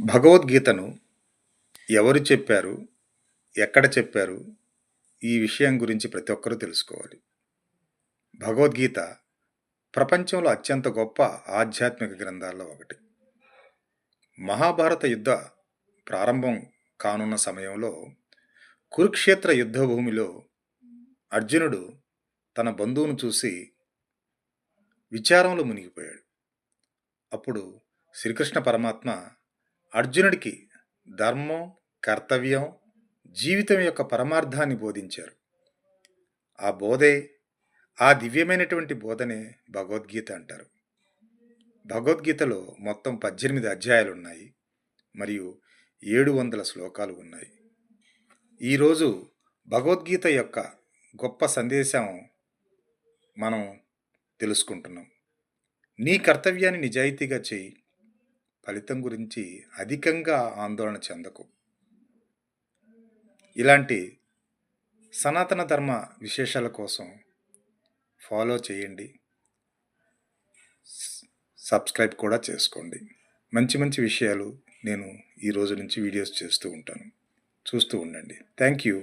భగవద్గీతను ఎవరు చెప్పారు? ఎక్కడ చెప్పారు? ఈ విషయం గురించి ప్రతి ఒక్కరూ తెలుసుకోవాలి. భగవద్గీత ప్రపంచంలో అత్యంత గొప్ప ఆధ్యాత్మిక గ్రంథాల్లో ఒకటి. మహాభారత యుద్ధ ప్రారంభం కానున్న సమయంలో కురుక్షేత్ర యుద్ధ భూమిలో అర్జునుడు తన బంధువును చూసి విచారంలో మునిగిపోయాడు. అప్పుడు శ్రీకృష్ణ పరమాత్మ అర్జునుడికి ధర్మం, కర్తవ్యం, జీవితం యొక్క పరమార్థాన్ని బోధించారు. ఆ బోధే, ఆ దివ్యమైనటువంటి బోధనే భగవద్గీత అంటారు. భగవద్గీతలో మొత్తం 18 అధ్యాయాలు ఉన్నాయి మరియు 700 శ్లోకాలు ఉన్నాయి. ఈరోజు భగవద్గీత యొక్క గొప్ప సందేశం మనం తెలుసుకుంటున్నాం. నీ కర్తవ్యాన్ని నిజాయితీగా చేయి, ఫలితం గురించి అధికంగా ఆందోళన చెందకు. ఇలాంటి సనాతన ధర్మ విశేషాల కోసం ఫాలో చేయండి, సబ్స్క్రైబ్ కూడా చేసుకోండి. మంచి మంచి విషయాలు నేను ఈ రోజు నుంచి వీడియోస్ చేస్తూ ఉంటాను. చూస్తూ ఉండండి. Thank you.